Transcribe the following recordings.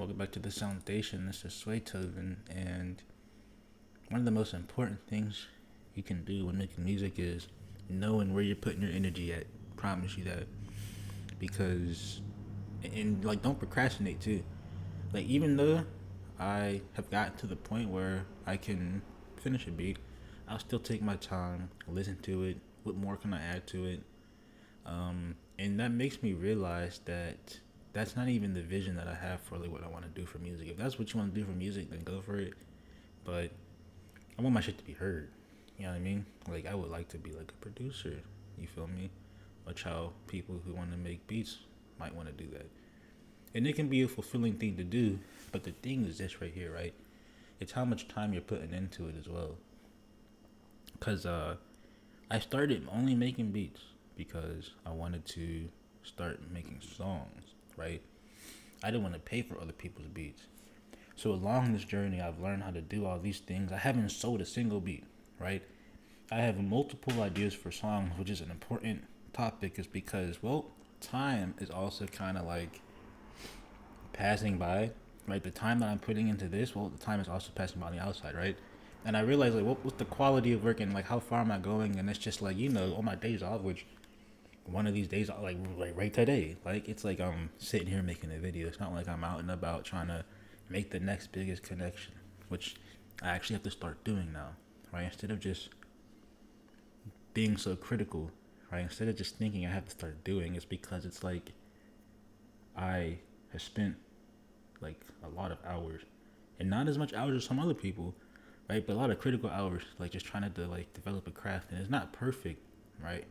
Welcome back to the Foundation. This is Swaytoven, and one of the most important things you can do when making music is knowing where you're putting your energy at. Promise you that, because and like don't procrastinate too. Like even though I have gotten to the point where I can finish a beat, I'll still take my time, listen to it. What more can I add to it? And that makes me realize that that's not even the vision that I have for like what I want to do for music. If that's what you want to do for music, then go for it. But I want my shit to be heard. You know what I mean? Like I would like to be like a producer. You feel me? Which how people who want to make beats might want to do that. And it can be a fulfilling thing to do. But the thing is this right here, right? It's how much time you're putting into it as well. Cause I started only making beats because I wanted to start making songs, right? I didn't want to pay for other people's beats. So along this journey, I've learned how to do all these things. I haven't sold a single beat, right? I have multiple ideas for songs, which is an important topic, is because, well, time is also kind of like passing by, right? The time that I'm putting into this, well, the time is also passing by on the outside, right? And I realized, like, what's the quality of work and, like, how far am I going? And it's just, like, on my days off, which one of these days, like right today, like it's like I'm sitting here making a video. It's not like I'm out and about trying to make the next biggest connection, which I actually have to start doing now, right? Instead of just being so critical, right? Instead of just thinking I have to start doing, it's because it's like I have spent like a lot of hours, and not as much hours as some other people, right? But a lot of critical hours, like just trying to like develop a craft, and it's not perfect, right?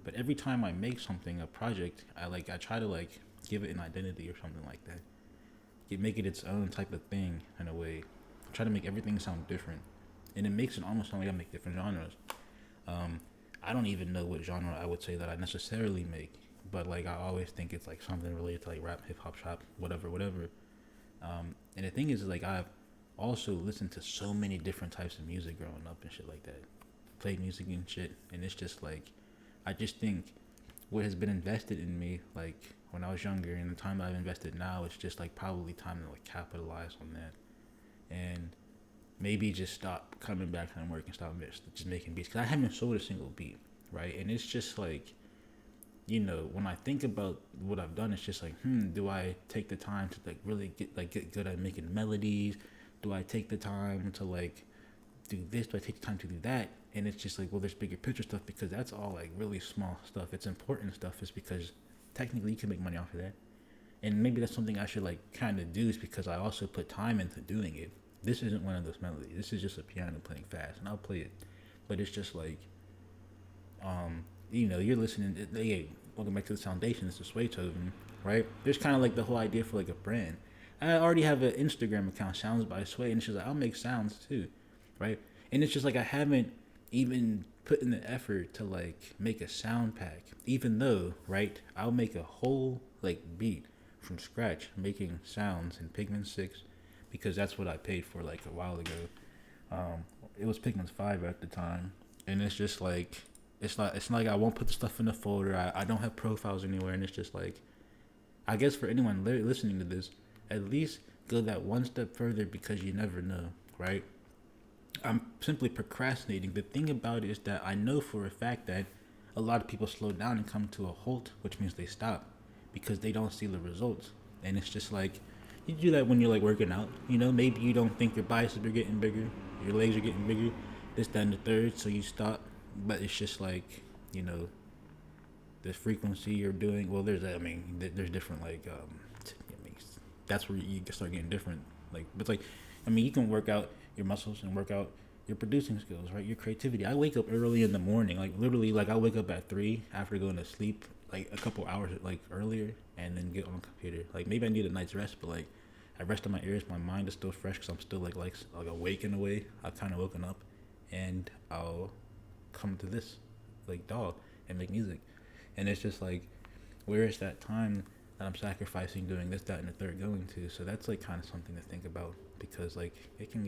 But every time I make something, a project, I try to like give it an identity or something like that. Make it its own type of thing in a way. Try to make everything sound different, and it makes it almost sound like I make different genres. Um, I don't even know what genre I would say that I necessarily make, but like I always think it's like something related to like rap, hip hop, trap, whatever, whatever. And the thing is, like I've also listened to so many different types of music growing up and shit like that. Played music and shit, and it's just like I just think what has been invested in me, like when I was younger, and the time that I've invested now, it's just like probably time to like capitalize on that, and maybe just stop coming back from work and stop just making beats because I haven't sold a single beat, right? And it's just like when I think about what I've done, it's just like, do I take the time to like really get good at making melodies? Do I take the time to like do this? Do I take the time to do that? And it's just like, well, there's bigger picture stuff because that's all like really small stuff. It's important stuff is because technically you can make money off of that. And maybe that's something I should like kind of do is because I also put time into doing it. This isn't one of those melodies. This is just a piano playing fast, and I'll play it. But it's just like, you're listening. Hey, welcome back to the Foundation. This is Swaytoven, right? There's kind of like the whole idea for like a brand. I already have an Instagram account, Sounds by Sway, and it's just like I'll make sounds too, right? And it's just like I haven't even put in the effort to like make a sound pack, even though, right, I'll make a whole like beat from scratch, making sounds in Pigment 6, because that's what I paid for like a while ago. It was Pigment 5 at the time, and it's just like it's not like I won't put the stuff in the folder. I don't have profiles anywhere, and it's just like I guess for anyone listening to this, at least go that one step further because you never know, right? I'm simply procrastinating. The thing about it is that I know for a fact that a lot of people slow down and come to a halt, which means they stop because they don't see the results. And it's just like you do that when you're like working out. Maybe you don't think your biceps are getting bigger, your legs are getting bigger, this, that, and the third, so you stop. But it's just like you know the frequency you're doing. Well, there's different like I mean, that's where you can start getting different. Like, but like, you can work out your muscles and work out your producing skills, right? Your creativity. I wake up early in the morning, like literally, like I wake up at 3 after going to sleep, like a couple hours like earlier, and then get on the computer. Like maybe I need a night's rest, but like I rest on my ears, my mind is still fresh because I'm still like awake in a way. I've kind of woken up, and I'll come to this, like dog, and make music, and it's just like, where is that time that I'm sacrificing doing this, that, and the third going to? So that's like kind of something to think about because like it can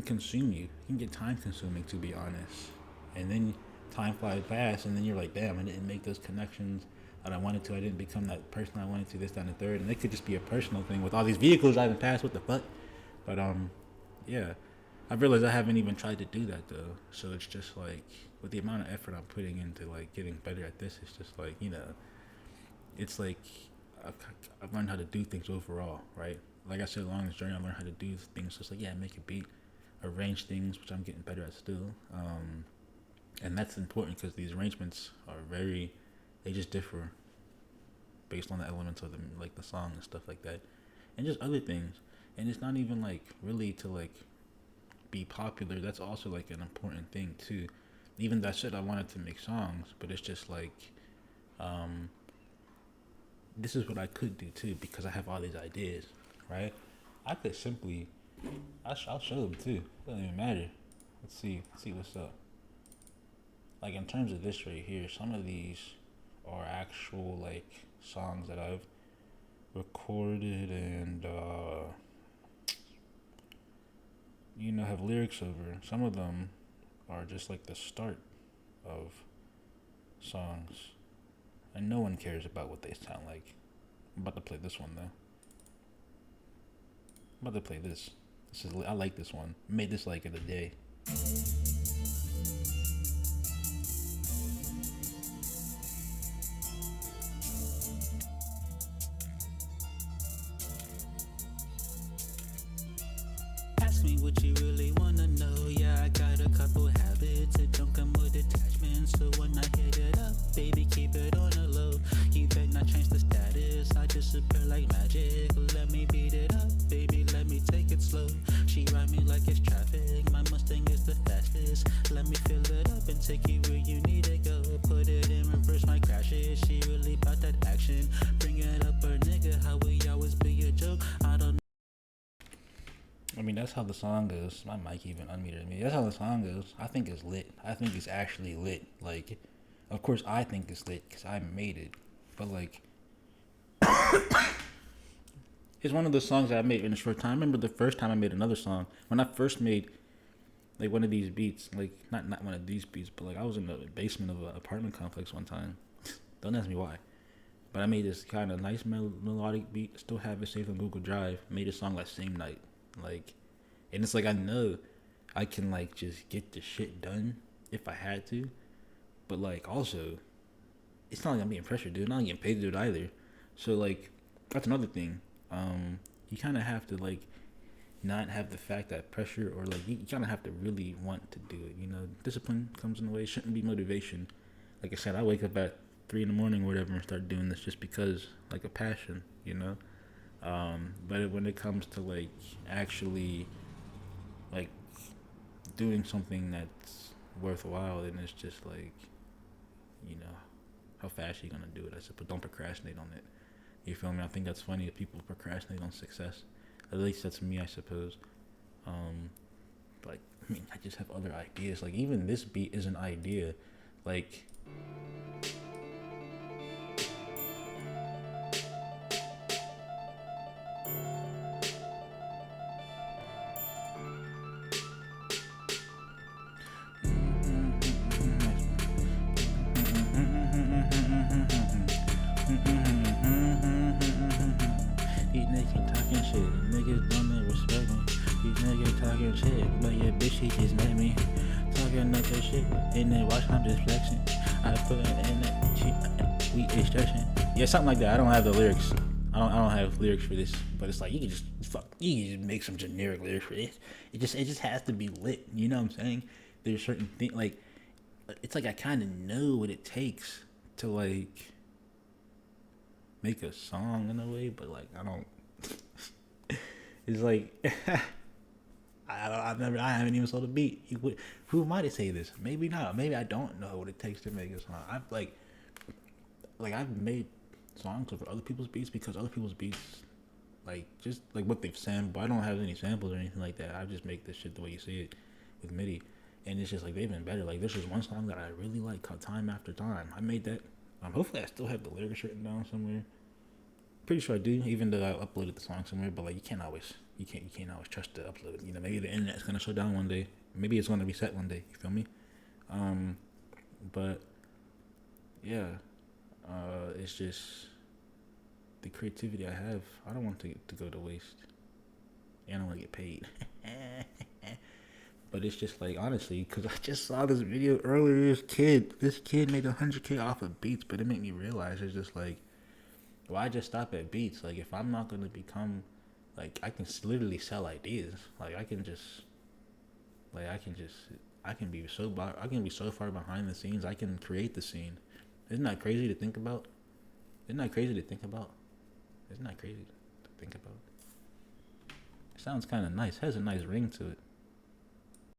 consume you. It can get time consuming to be honest, and then time flies past, and then you're like, damn, I didn't make those connections. I wanted to. I didn't become that person I wanted to. This, that, and the third. And it could just be a personal thing with all these vehicles driving past. What the fuck? But yeah. I've realized I haven't even tried to do that though. So it's just like with the amount of effort I'm putting into like getting better at this, it's just like it's like I've, I've learned how to do things overall, right? Like I said, along this journey, I learned how to do things. Just like make a beat, arrange things, which I'm getting better at still. And that's important because these arrangements are they just differ based on the elements of the song and stuff like that, and just other things. And it's not even like really to like be popular. That's also like an important thing too. Even that shit, I wanted to make songs, but it's just like, um, this is what I could do too because I have all these ideas, right? I could simply, I'll show them too. It doesn't even matter. Let's see what's up. Like in terms of this right here, some of these are actual like songs that I've recorded and have lyrics over. Some of them are just like the start of songs, and no one cares about what they sound like. I'm about to play this one though. I'm about to play this. I like this one. Made this like in a day. Ask me what you really wanna know. Yeah, I got a couple habits that don't come with attachments. So when I hit it up, baby, keep it on the low. You better not change the status. I disappear like magic. Let me beat it up, baby. Let me take it slow. She ride me like it's traffic. My Mustang is the fastest. Let me fill it up and take you where you need to go. Put it in reverse, my crash it. She really bout that action. Bring it up, her nigga. How we always be a joke. I mean, that's how the song goes. My mic even unmuted me. That's how the song goes. I think it's lit. I think it's actually lit. Like, of course, I think it's lit because I made it. But, like, it's one of the songs that I made in a short time. I remember the first time I made another song. When I first made, like, one of these beats. Like, not one of these beats, but, like, I was in the basement of an apartment complex one time. Don't ask me why. But I made this kind of nice melodic beat. Still have it saved on Google Drive. Made a song that same night. Like, and it's like I know I can like just get the shit done if I had to, but like also it's not like I'm being pressured, dude. I'm not getting paid to do it either. So like that's another thing. You kind of have to like not have the fact that pressure or like you kind of have to really want to do it. Discipline comes in the way. It shouldn't be motivation. Like I said, I wake up at 3 a.m. or whatever and start doing this just because like a passion. But when it comes to like actually like doing something that's worthwhile, then it's just like, how fast are you gonna do it? I said, but don't procrastinate on it. You feel me? I think that's funny if people procrastinate on success. At least that's me, I suppose. Like, I mean, I just have other ideas. Like, even this beat is an idea. Like, these niggas talking shit, niggas don't respect me. These niggas talking shit, but yeah, bitch, he just met me. Talking up that shit, and then watch I'm just flexing. I put it in that shit, we extraction. Yeah, something like that. I don't have the lyrics. I don't have lyrics for this, but it's like you can just make some generic lyrics for this. It just has to be lit. You know what I'm saying? There's certain things like it's like I kind of know what it takes to like make a song in a way, but like I don't. It's like I haven't even sold a beat. Who might I say this? Maybe not. Maybe I don't know what it takes to make a song. I've made songs over other people's beats because other people's beats, like just like what they've sampled. I don't have any samples or anything like that. I just make this shit the way you see it with MIDI, and it's just like they've been better. Like this is one song that I really like called Time After Time. I made that. Hopefully I still have the lyrics written down somewhere. Pretty sure I do, even though I uploaded the song somewhere. But like you can't always trust the upload. Maybe the internet's gonna shut down one day. Maybe it's gonna reset one day. You feel me? But yeah, It's just the creativity I have. I don't want to go to waste, and I want to get paid. But it's just like honestly, because I just saw this video earlier. This kid made 100K off of beats, but it made me realize it's just like, why just stop at beats? Like if I'm not gonna become, like I can literally sell ideas. Like I can be I can be so far behind the scenes. I can create the scene. Isn't that crazy to think about? Isn't that crazy to think about? Isn't that crazy to think about? It sounds kind of nice. It has a nice ring to it.